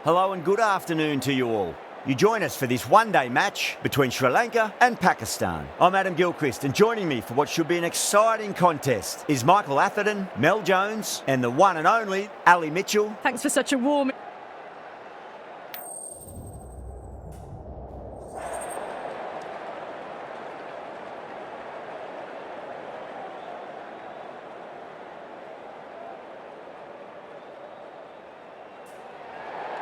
Hello and good afternoon to you all. You join us for this one-day match between Sri Lanka and Pakistan. I'm Adam Gilchrist, and joining me for what should be an exciting contest is Michael Atherton, Mel Jones and the one and only Ali Mitchell. Thanks for such a warm...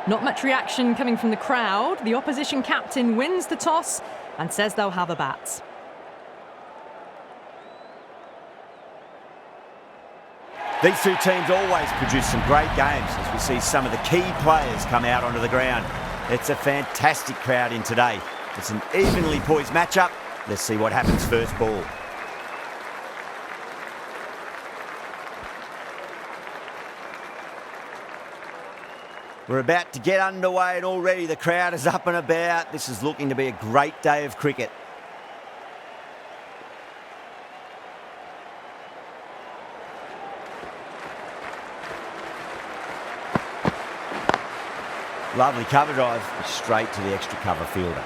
Not much reaction coming from the crowd. The opposition captain wins the toss and says they'll have a bat. These two teams always produce some great games as we see some of the key players come out onto the ground. It's a fantastic crowd in today. It's an evenly poised matchup. Let's see what happens first ball. We're about to get underway and already the crowd is up and about. This is looking to be a great day of cricket. Lovely cover drive, straight to the extra cover fielder.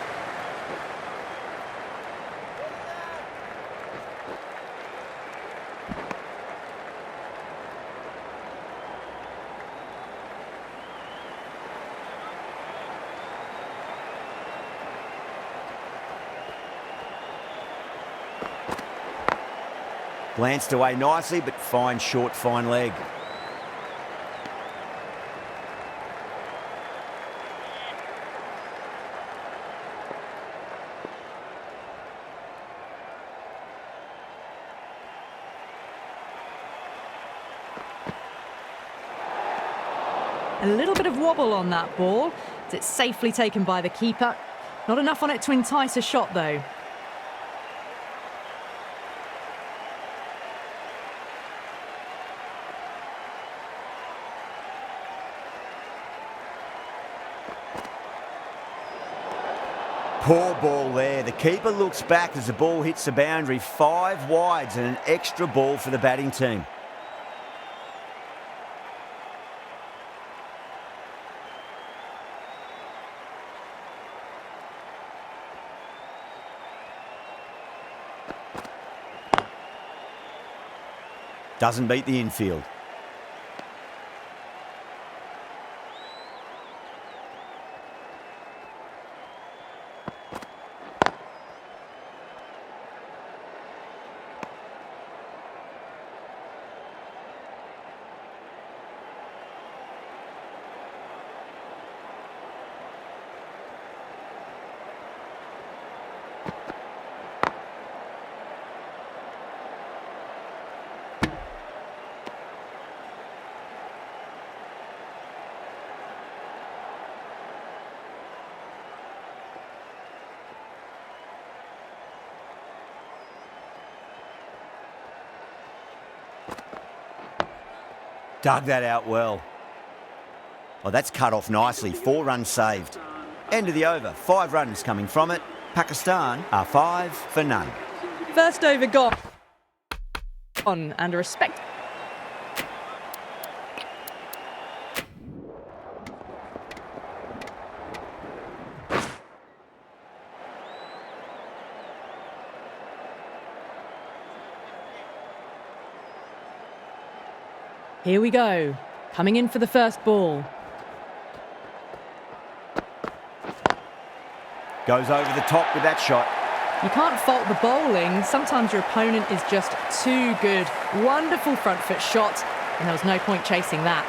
Glanced away nicely, but fine short, fine leg. A little bit of wobble on that ball. It's safely taken by the keeper. Not enough on it to entice a shot, though. Poor ball there. The keeper looks back as the ball hits the boundary. 5 wides and an extra ball for the batting team. Doesn't beat the infield. Dug that out well. Oh, that's cut off nicely. 4 runs saved. End of the over. 5 runs coming from it. Pakistan are 5 for none. First over gone. And a respect. Here we go. Coming in for the first ball. Goes over the top with that shot. You can't fault the bowling. Sometimes your opponent is just too good. Wonderful front foot shot, and there was no point chasing that.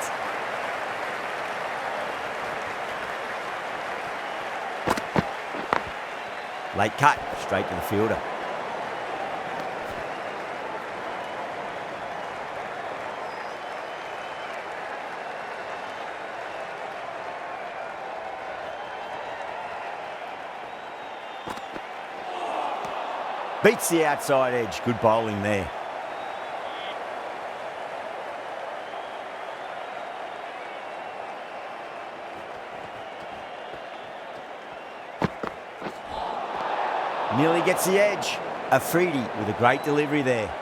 Late cut, straight to the fielder. Beats the outside edge. Good bowling there. Nearly gets the edge. Afridi with a great delivery there.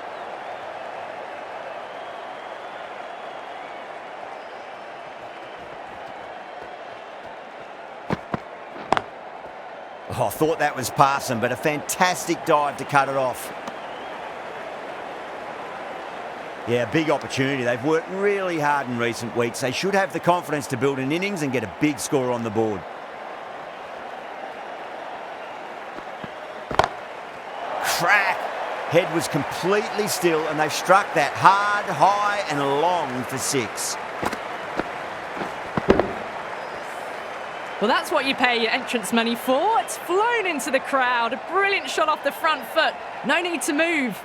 Oh, I thought that was passing, but a fantastic dive to cut it off. Yeah, big opportunity. They've worked really hard in recent weeks. They should have the confidence to build an innings and get a big score on the board. Crack! Head was completely still and they've struck that hard, high and long for 6. Well, that's what you pay your entrance money for. It's flown into the crowd. A brilliant shot off the front foot. No need to move.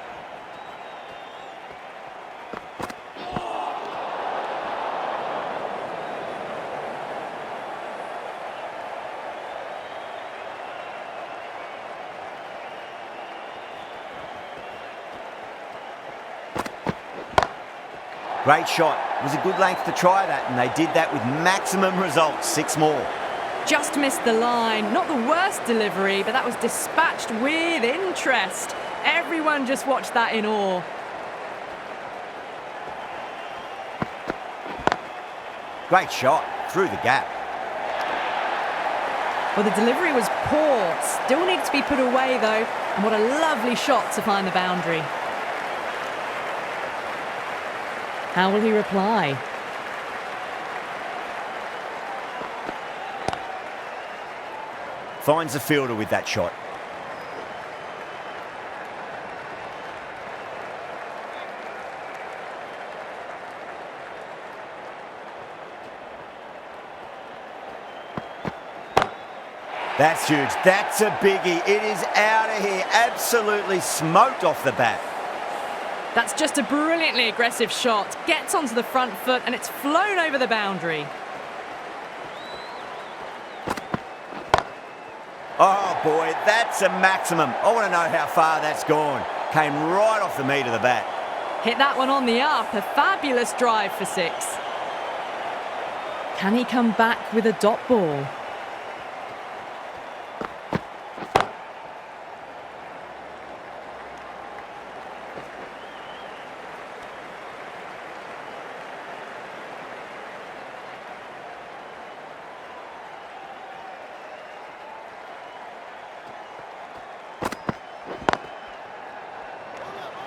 Great shot. It was a good length to try that, and they did that with maximum results. 6 more. Just missed the line. Not the worst delivery, but that was dispatched with interest. Everyone just watched that in awe. Great shot. Through the gap. Well, the delivery was poor. Still needs to be put away, though. And what a lovely shot to find the boundary. How will he reply? Finds the fielder with that shot. That's huge. That's a biggie. It is out of here. Absolutely smoked off the bat. That's just a brilliantly aggressive shot. Gets onto the front foot and it's flown over the boundary. Oh boy, that's a maximum. I want to know how far that's gone. Came right off the meat of the bat. Hit that one on the up. A fabulous drive for 6. Can he come back with a dot ball?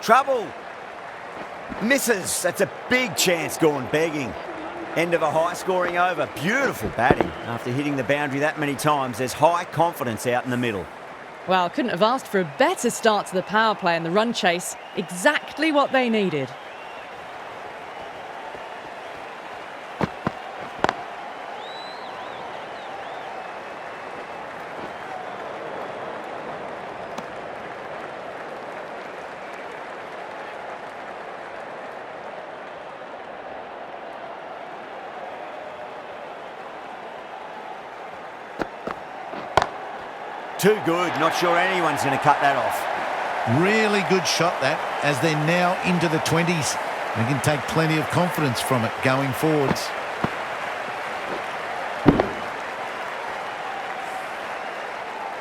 Trouble. Misses. That's a big chance gone begging. End of a high-scoring over. Beautiful batting. After hitting the boundary that many times, there's high confidence out in the middle. Well, couldn't have asked for a better start to the power play and the run chase. Exactly what they needed. Too good. Not sure anyone's going to cut that off. Really good shot that, as they're now into the 20s. They can take plenty of confidence from it going forwards.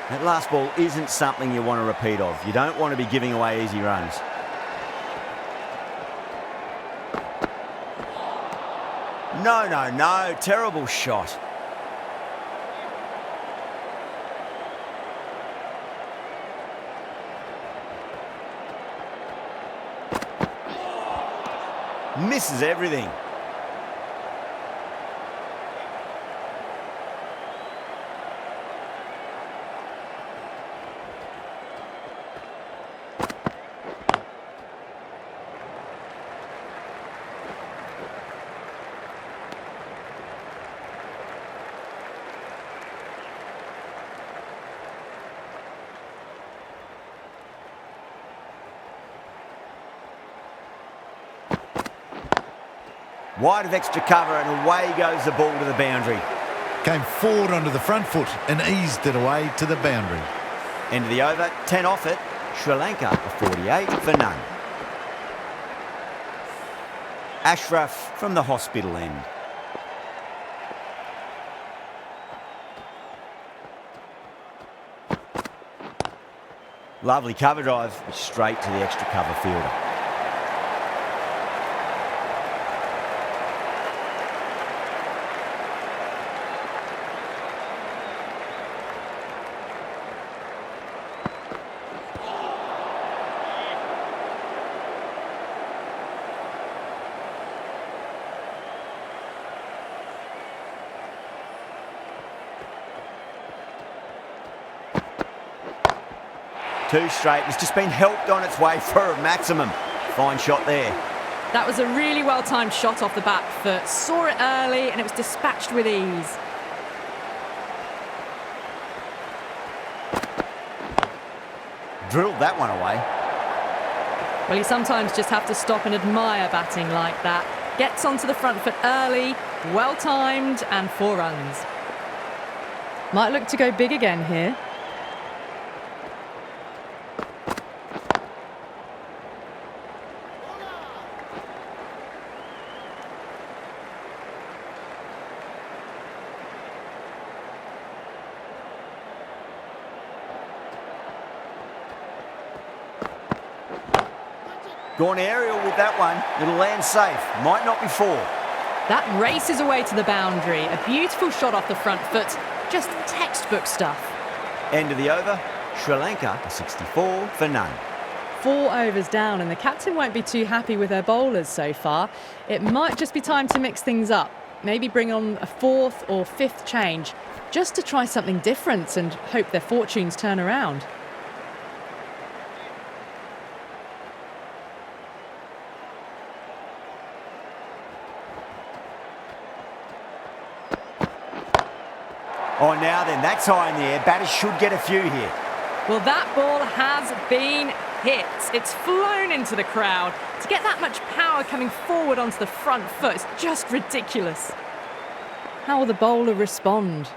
That last ball isn't something you want to repeat of. You don't want to be giving away easy runs. No, no, no. Terrible shot. Misses everything. Wide of extra cover and away goes the ball to the boundary. Came forward onto the front foot and eased it away to the boundary. End of the over, 10 off it. Sri Lanka a 48 for none. Ashraf from the hospital end. Lovely cover drive, straight to the extra cover fielder. Too straight. It's just been helped on its way for a maximum. Fine shot there. That was a really well-timed shot off the back foot. Saw it early and it was dispatched with ease. Drilled that one away. Well, you sometimes just have to stop and admire batting like that. Gets onto the front foot early, well-timed, and 4 runs. Might look to go big again here. Gone aerial with that one. It'll land safe. Might not be 4. That races away to the boundary. A beautiful shot off the front foot. Just textbook stuff. End of the over. Sri Lanka 64 for none. 4 overs down, and the captain won't be too happy with her bowlers so far. It might just be time to mix things up. Maybe bring on a 4th or 5th change, just to try something different and hope their fortunes turn around. Oh, now then, that's high in the air. Batters should get a few here. Well, that ball has been hit. It's flown into the crowd. To get that much power coming forward onto the front foot is just ridiculous. How will the bowler respond?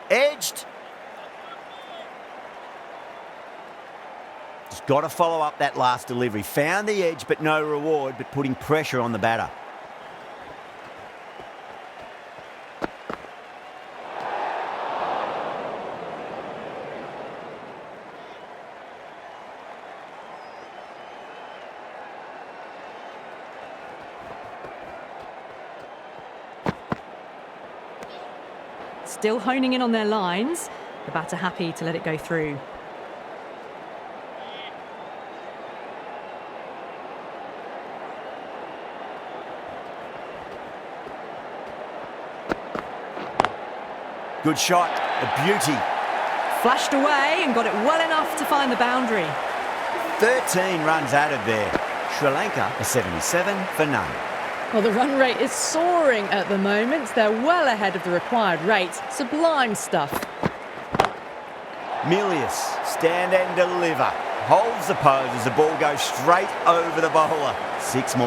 Edged. Just got to follow up that last delivery. Found the edge, but no reward, but putting pressure on the batter. Still honing in on their lines. The batter happy to let it go through. Good shot, a beauty. Flashed away and got it well enough to find the boundary. 13 runs added there. Sri Lanka a 77 for none. Well, the run rate is soaring at the moment. They're well ahead of the required rate. Sublime stuff. Milius, stand and deliver. Holds the pose as the ball goes straight over the bowler. 6 more.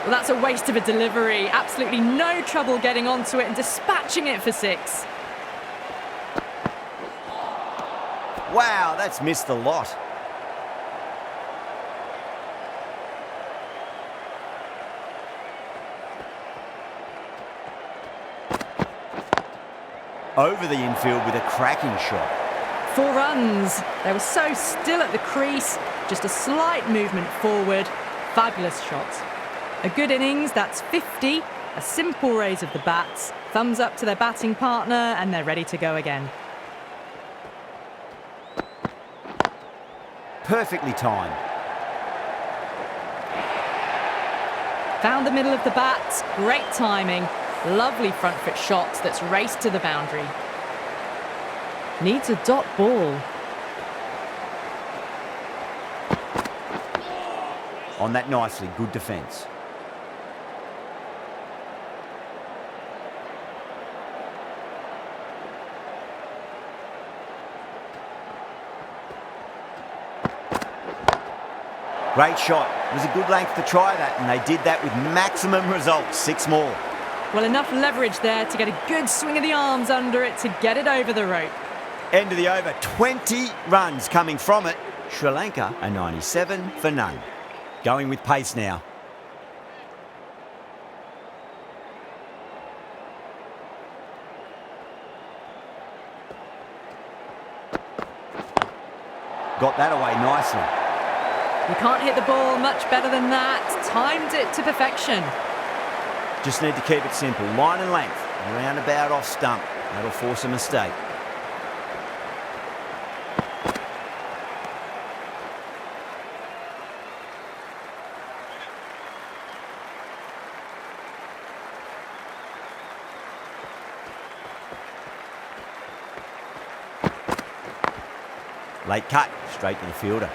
Well, that's a waste of a delivery. Absolutely no trouble getting onto it and dispatching it for 6. Wow, that's missed a lot. Over the infield with a cracking shot. 4 runs. They were so still at the crease. Just a slight movement forward. Fabulous shot. A good innings, that's 50. A simple raise of the bats. Thumbs up to their batting partner and they're ready to go again. Perfectly timed. Found the middle of the bat. Great timing. Lovely front foot shot that's raced to the boundary. Needs a dot ball. On that nicely, good defence. Great shot. It was a good length to try that, and they did that with maximum results. 6 more. Well, enough leverage there to get a good swing of the arms under it to get it over the rope. End of the over. 20 runs coming from it. Sri Lanka a 97 for none. Going with pace now. Got that away nicely. You can't hit the ball much better than that. Timed it to perfection. Just need to keep it simple. Line and length. Roundabout off stump. That'll force a mistake. Late cut, straight to the fielder.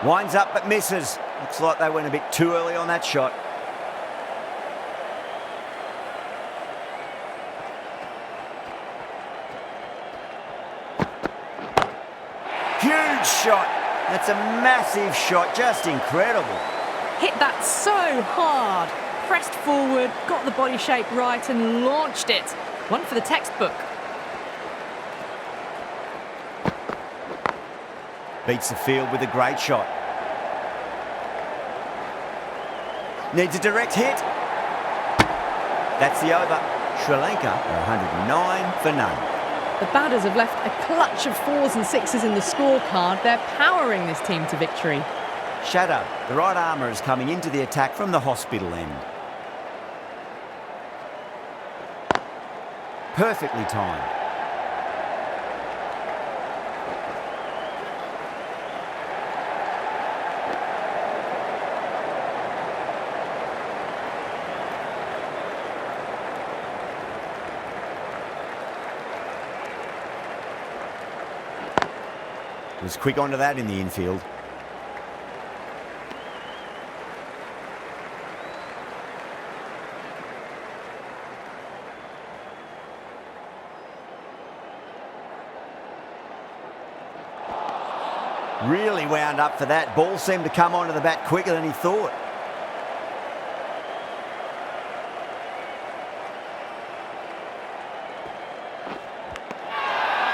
Winds up but misses. Looks like they went a bit too early on that shot. Huge shot. That's a massive shot. Just incredible. Hit that so hard. Pressed forward, got the body shape right and launched it. One for the textbook. Beats the field with a great shot. Needs a direct hit. That's the over. Sri Lanka are 109 for none. The batters have left a clutch of 4s and 6s in the scorecard. They're powering this team to victory. Shadow, the right armour, is coming into the attack from the hospital end. Perfectly timed. Was quick onto that in the infield. Really wound up for that. Ball seemed to come onto the bat quicker than he thought.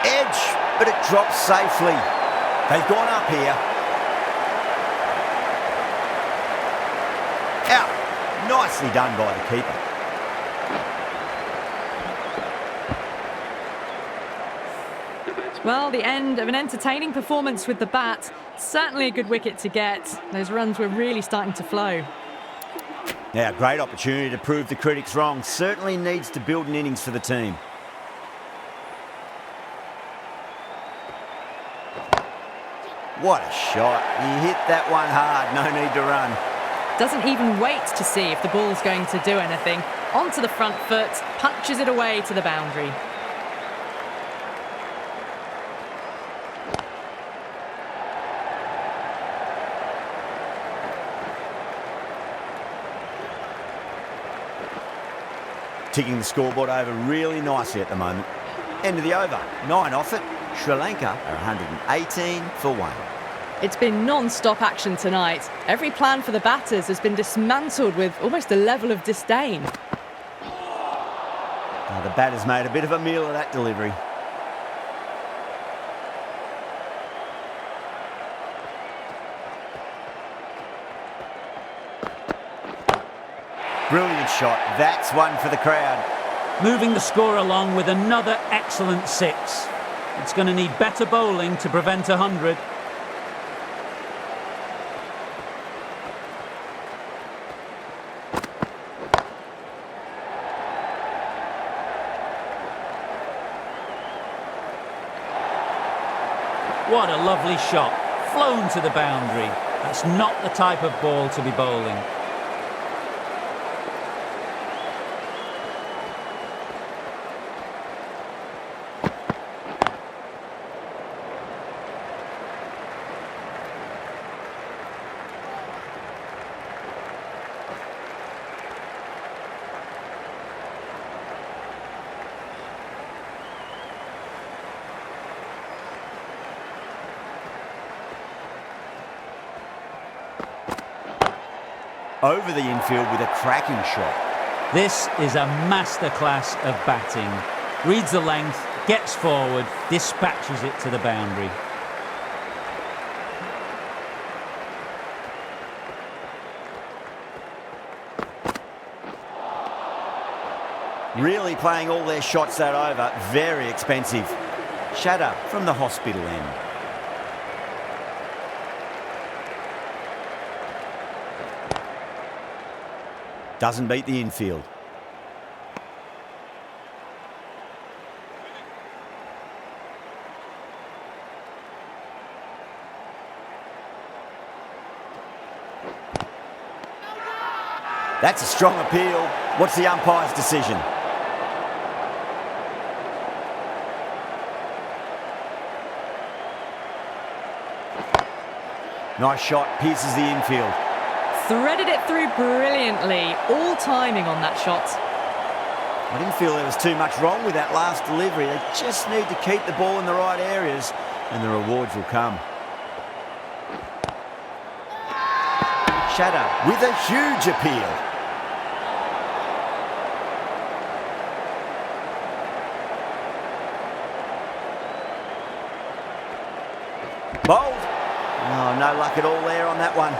Edge, but it drops safely. They've gone up here. Out. Nicely done by the keeper. Well, the end of an entertaining performance with the bat. Certainly a good wicket to get. Those runs were really starting to flow. Now, great opportunity to prove the critics wrong. Certainly needs to build an innings for the team. What a shot. He hit that one hard. No need to run. Doesn't even wait to see if the ball's going to do anything. Onto the front foot, punches it away to the boundary. Ticking the scoreboard over really nicely at the moment. End of the over. 9 off it. Sri Lanka are 118 for 1. It's been non-stop action tonight. Every plan for the batters has been dismantled with almost a level of disdain. Now the batters made a bit of a meal of that delivery. Brilliant shot. That's one for the crowd. Moving the score along with another excellent 6. It's going to need better bowling to prevent 100. What a lovely shot. Flown to the boundary. That's not the type of ball to be bowling. Over the infield with a cracking shot. This is a masterclass of batting. Reads the length, gets forward, dispatches it to the boundary. Really playing all their shots that over. Very expensive. Shatter from the hospital end. Doesn't beat the infield. That's a strong appeal. What's the umpire's decision? Nice shot, pierces the infield. Threaded it through brilliantly. All timing on that shot. I didn't feel there was too much wrong with that last delivery. They just need to keep the ball in the right areas and the rewards will come. Shatter with a huge appeal. Bold. Oh, no luck at all there on that one.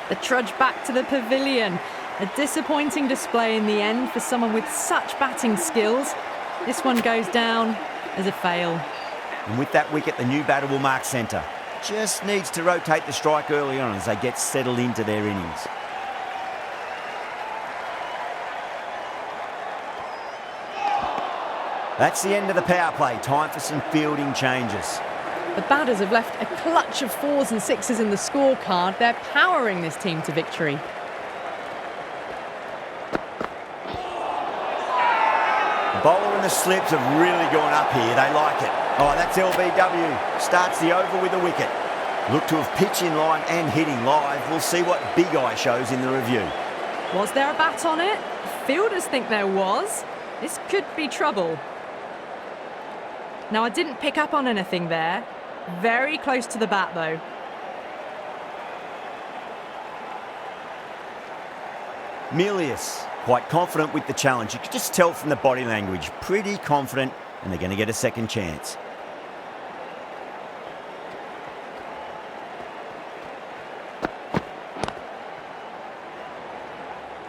The trudge back to the pavilion. A disappointing display in the end for someone with such batting skills. This one goes down as a fail. And with that wicket, the new batter will mark centre. Just needs to rotate the strike early on as they get settled into their innings. That's the end of the power play. Time for some fielding changes. The batters have left a clutch of 4s and 6s in the scorecard. They're powering this team to victory. The bowler and the slips have really gone up here. They like it. Oh, that's LBW. Starts the over with a wicket. Look to have pitch in line and hitting live. We'll see what Big Eye shows in the review. Was there a bat on it? Fielders think there was. This could be trouble. Now, I didn't pick up on anything there. Very close to the bat, though. Milius, quite confident with the challenge. You could just tell from the body language. Pretty confident, and they're going to get a second chance.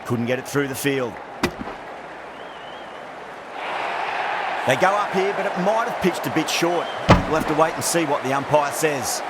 Couldn't get it through the field. They go up here, but it might have pitched a bit short. We'll have to wait and see what the umpire says.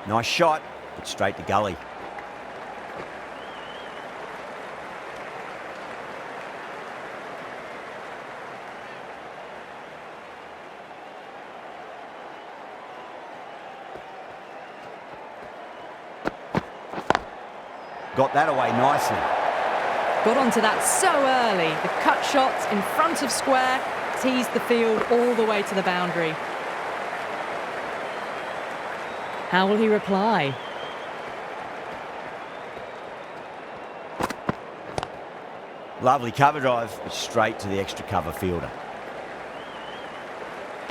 Nice shot, but straight to gully. Got that away nicely. Got onto that so early. The cut shot in front of square teased the field all the way to the boundary. How will he reply? Lovely cover drive, but straight to the extra cover fielder.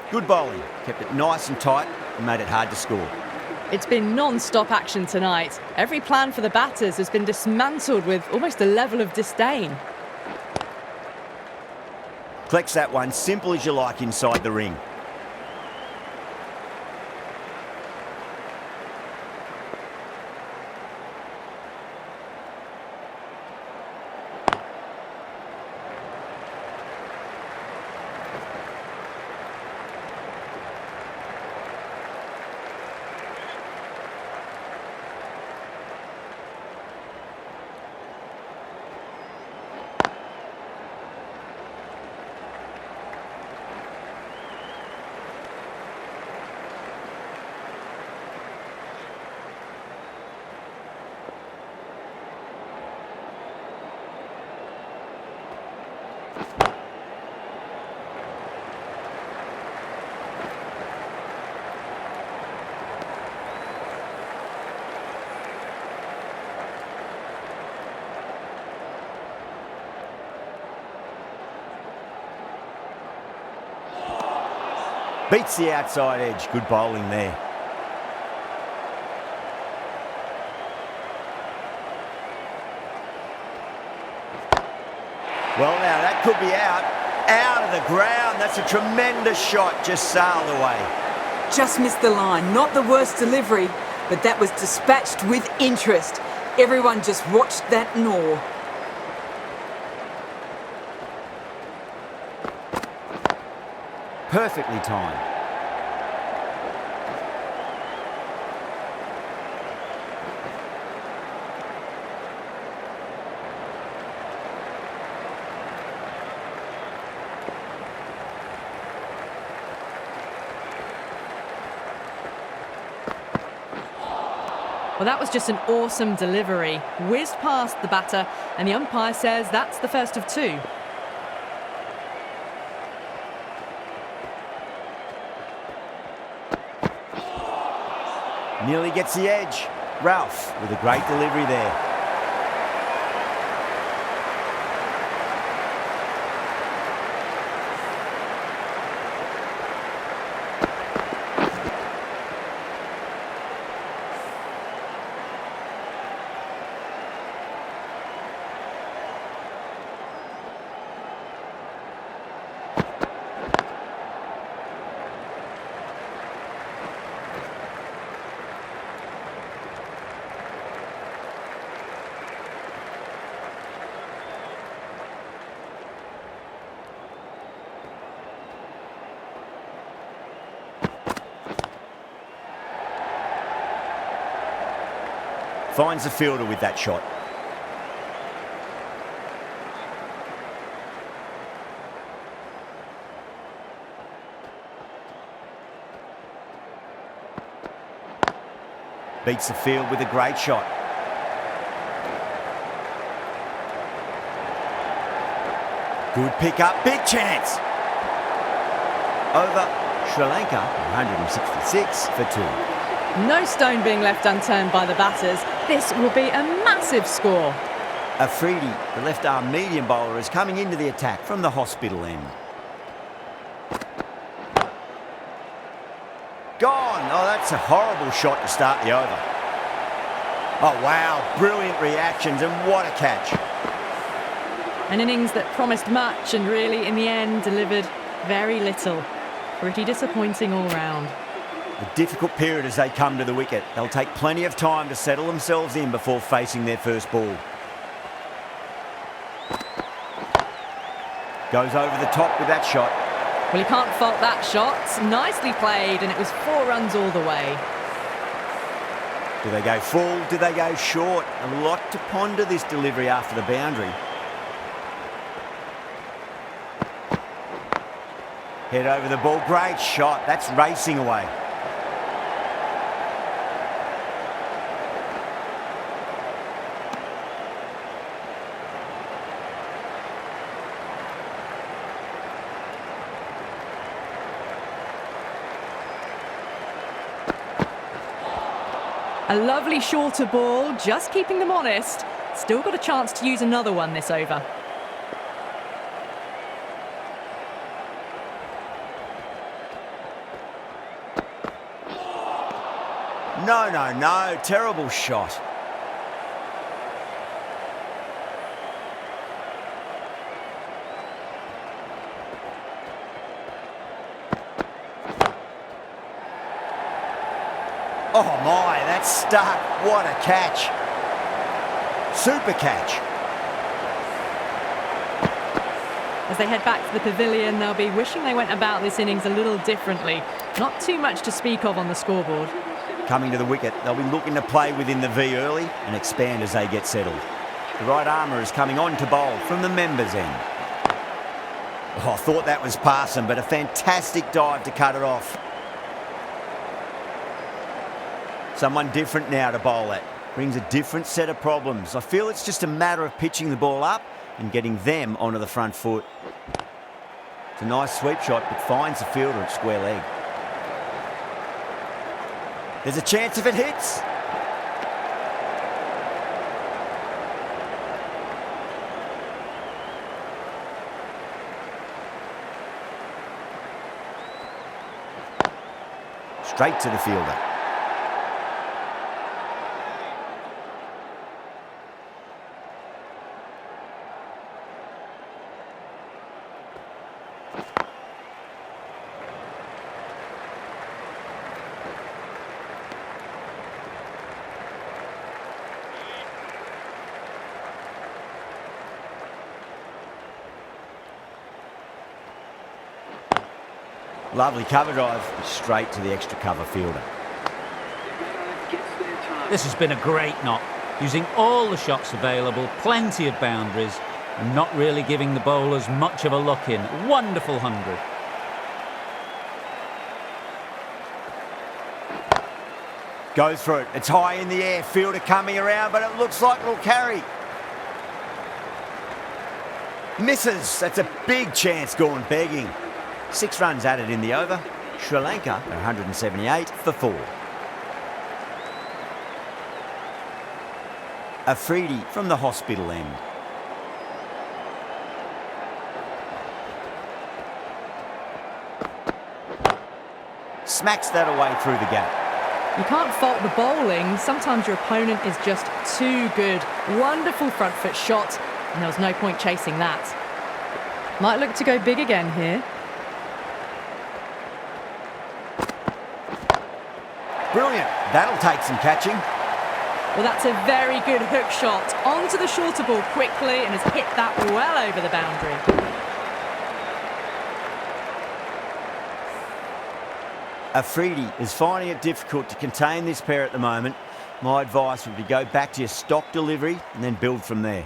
Good bowling, kept it nice and tight and made it hard to score. It's been non-stop action tonight. Every plan for the batters has been dismantled with almost a level of disdain. Collects that one, simple as you like inside the ring. Beats the outside edge. Good bowling there. Well, now that could be out of the ground. That's a tremendous shot, just sailed away. Just missed the line. Not the worst delivery, but that was dispatched with interest. Everyone just watched that gnaw. Perfectly timed. Well, that was just an awesome delivery. Whizzed past the batter, and the umpire says that's the first of two. Nearly gets the edge. Ralph with a great delivery there. Finds the fielder with that shot. Beats the field with a great shot. Good pick up, big chance. Over Sri Lanka, 166 for 2. No stone being left unturned by the batters. This will be a massive score. Afridi, the left-arm medium bowler, is coming into the attack from the hospital end. Gone. Oh, that's a horrible shot to start the over. Oh, wow. Brilliant reactions, and what a catch. An innings that promised much and really, in the end, delivered very little. Pretty disappointing all round. A difficult period as they come to the wicket. They'll take plenty of time to settle themselves in before facing their first ball. Goes over the top with that shot. Well, you can't fault that shot. Nicely played, and it was 4 runs all the way. Do they go full? Do they go short? A lot to ponder this delivery after the boundary. Head over the ball. Great shot. That's racing away. A lovely shorter ball, just keeping them honest. Still got a chance to use another one this over. No. Terrible shot. Oh my, that's stuck. What a catch. Super catch. As they head back to the pavilion, they'll be wishing they went about this innings a little differently. Not too much to speak of on the scoreboard. Coming to the wicket, they'll be looking to play within the V early and expand as they get settled. The right armour is coming on to bowl from the members' end. Oh, I thought that was passing, but a fantastic dive to cut it off. Someone different now to bowl at. Brings a different set of problems. I feel it's just a matter of pitching the ball up and getting them onto the front foot. It's a nice sweep shot, but finds the fielder at square leg. There's a chance if it hits. straight to the fielder. Lovely cover drive, straight to the extra cover fielder. This has been a great knock, using all the shots available, plenty of boundaries, and not really giving the bowlers much of a look in. Wonderful 100. Goes for it. It's high in the air. Fielder coming around, but it looks like it'll carry. Misses. That's a big chance gone begging. 6 runs added in the over. Sri Lanka at 178 for 4. Afridi from the hospital end. Smacks that away through the gap. You can't fault the bowling. Sometimes your opponent is just too good. Wonderful front foot shot, and there was no point chasing that. Might look to go big again here. Brilliant. That'll take some catching. Well, that's a very good hook shot. Onto the shorter ball quickly and has hit that well over the boundary. Afridi is finding it difficult to contain this pair at the moment. My advice would be go back to your stock delivery and then build from there.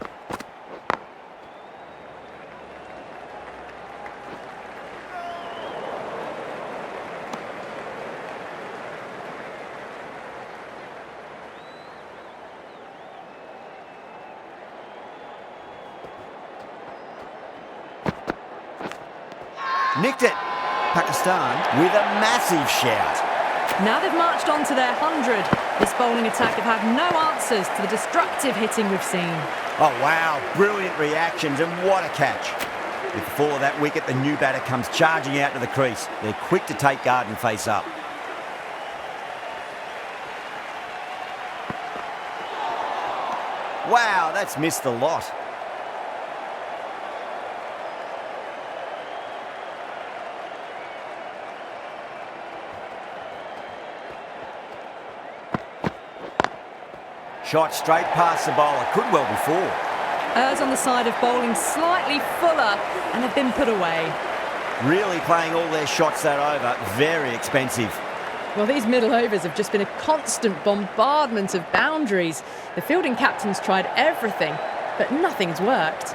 Nicked it. Pakistan with a massive shout. Now they've marched on to their 100. This bowling attack have had no answers to the destructive hitting we've seen. Oh, wow. Brilliant reactions and what a catch. With the fall of that wicket, the new batter comes charging out to the crease. They're quick to take guard and face up. Wow, that's missed the lot. Shot straight past the bowler. Could well be 4. Errs on the side of bowling slightly fuller and have been put away. Really playing all their shots that over. Very expensive. Well, these middle overs have just been a constant bombardment of boundaries. The fielding captain's tried everything, but nothing's worked.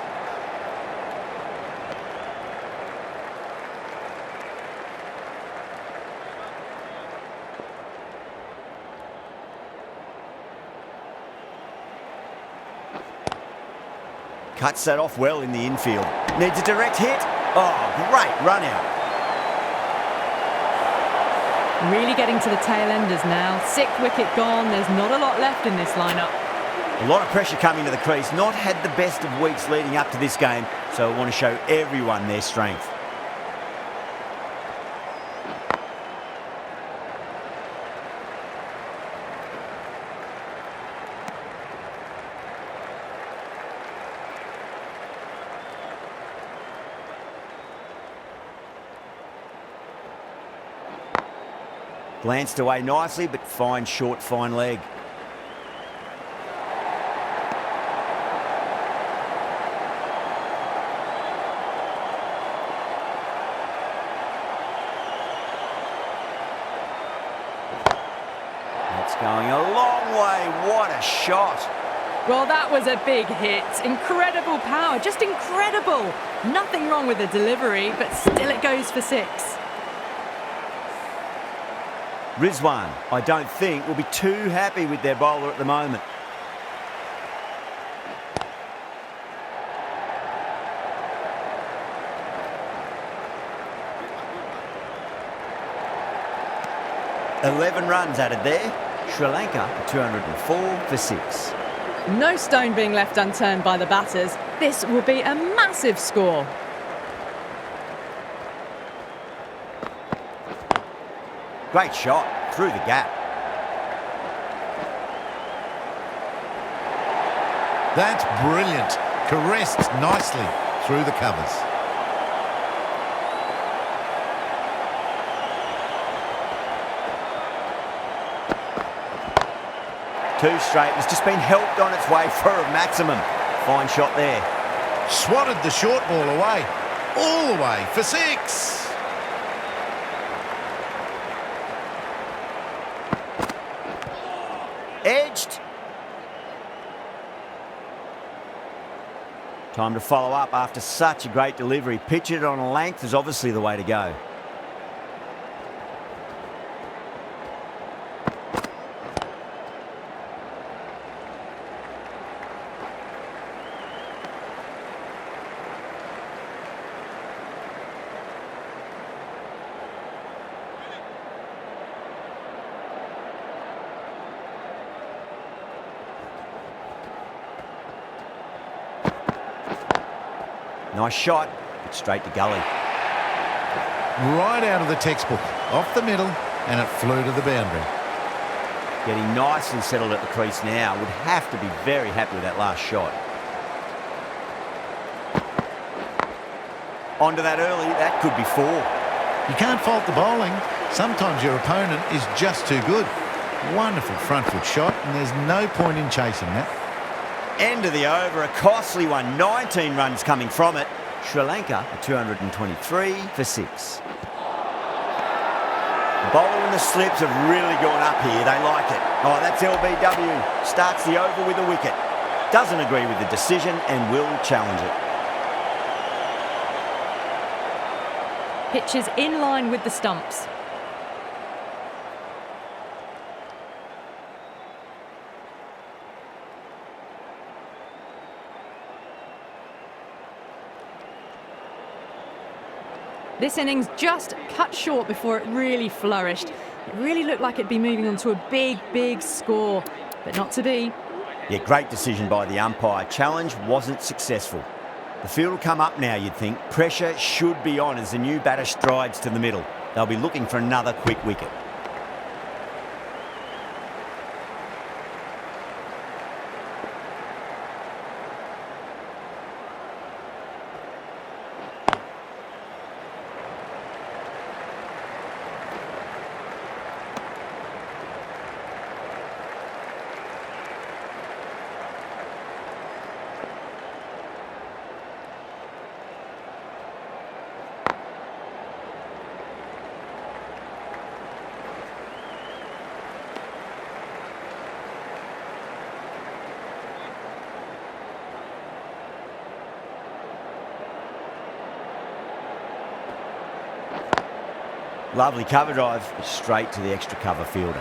Cuts that off well in the infield. Needs a direct hit. Oh, great run out. Really getting to the tail enders now. 6th wicket gone. There's not a lot left in this lineup. A lot of pressure coming to the crease. Not had the best of weeks leading up to this game, so I want to show everyone their strength. Glanced away nicely, but fine short, fine leg. That's going a long way. What a shot. Well, that was a big hit. Incredible power, just incredible. Nothing wrong with the delivery, but still it goes for 6. Rizwan, I don't think, will be too happy with their bowler at the moment. "11 runs added there. Sri Lanka 204 for 6. No stone being left unturned by the batters. This will be a massive score. Great shot. through the gap. That's brilliant. Caressed nicely through the covers. Two straight. It's just been helped on its way for a maximum. Fine shot there. Swatted the short ball away. All the way for 6. Edged. Time to follow up after such a great delivery. Pitch it on a length is obviously the way to go. Nice shot, but straight to gully. Right out of the textbook, off the middle, and it flew to the boundary. Getting nicely settled at the crease now. Would have to be very happy with that last shot. Onto that early, that could be 4. You can't fault the bowling. Sometimes your opponent is just too good. Wonderful front foot shot, and there's no point in chasing that. End of the over, a costly one. 19 runs coming from it. Sri Lanka at 223 for 6. The bowler and the slips have really gone up here. They like it. Oh, that's LBW. Starts the over with a wicket. Doesn't agree with the decision and will challenge it. Pitch is in line with the stumps. This innings just cut short before it really flourished. It really looked like it'd be moving on to a big, big score, but not to be. Yeah, great decision by the umpire. Challenge wasn't successful. The field will come up now, you'd think. Pressure should be on as the new batter strides to the middle. They'll be looking for another quick wicket. Lovely cover drive, straight to the extra cover fielder.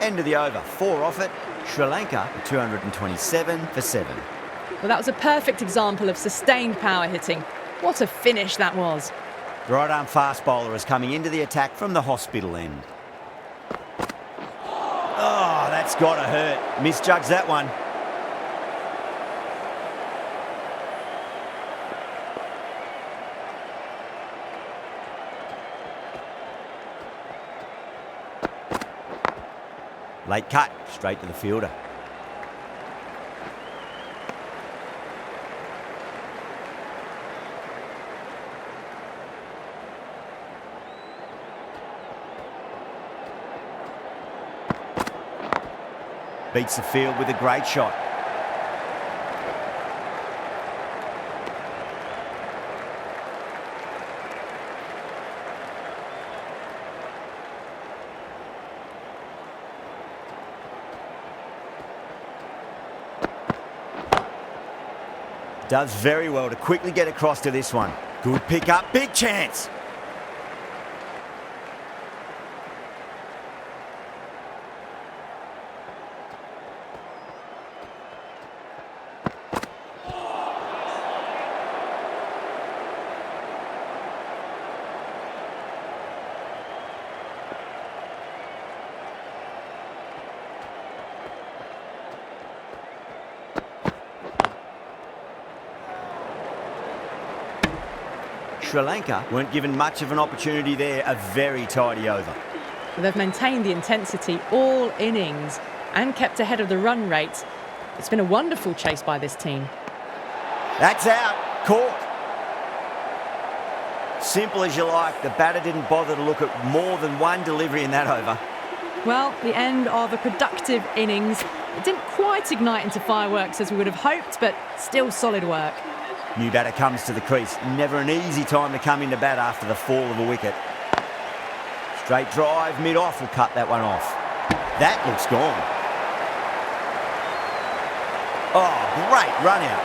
End of the over, 4 off it. Sri Lanka 227 for 7. Well, that was a perfect example of sustained power hitting. What a finish that was. The right arm fast bowler is coming into the attack from the hospital end. Oh, that's got to hurt. Misjudged that one. Late cut, straight to the fielder. Beats the field with a great shot. Does very well to quickly get across to this one. Good pick up, big chance. Sri Lanka weren't given much of an opportunity there. A very tidy over. They've maintained the intensity all innings and kept ahead of the run rate. It's been a wonderful chase by this team. That's out. Caught. Simple as you like. The batter didn't bother to look at more than one delivery in that over. Well, the end of a productive innings. It didn't quite ignite into fireworks as we would have hoped, but still solid work. New batter comes to the crease. Never an easy time to come into bat after the fall of a wicket. Straight drive, mid-off will cut that one off. That looks gone. Oh, great run out.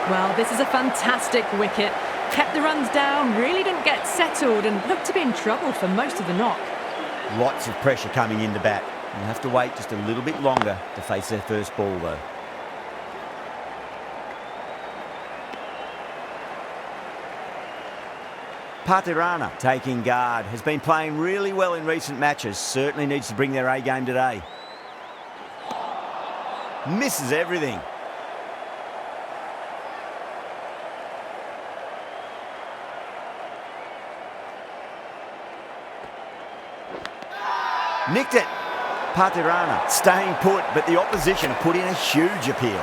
Well, this is a fantastic wicket. Kept the runs down, really didn't get settled and looked to be in trouble for most of the knock. Lots of pressure coming into bat. You'll have to wait just a little bit longer to face their first ball, though. Patirana taking guard. Has been playing really well in recent matches. Certainly needs to bring their A game today. Misses everything. Nicked it. Patirana staying put, but the opposition put in a huge appeal.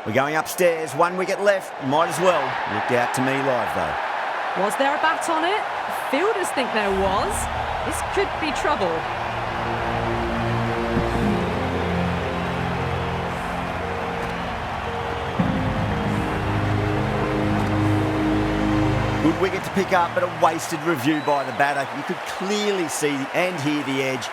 We're going upstairs, 1 wicket left. Might as well. Looked out to me live though. Was there a bat on it? Fielders think there was. This could be trouble. Good wicket to pick up, but a wasted review by the batter. You could clearly see and hear the edge.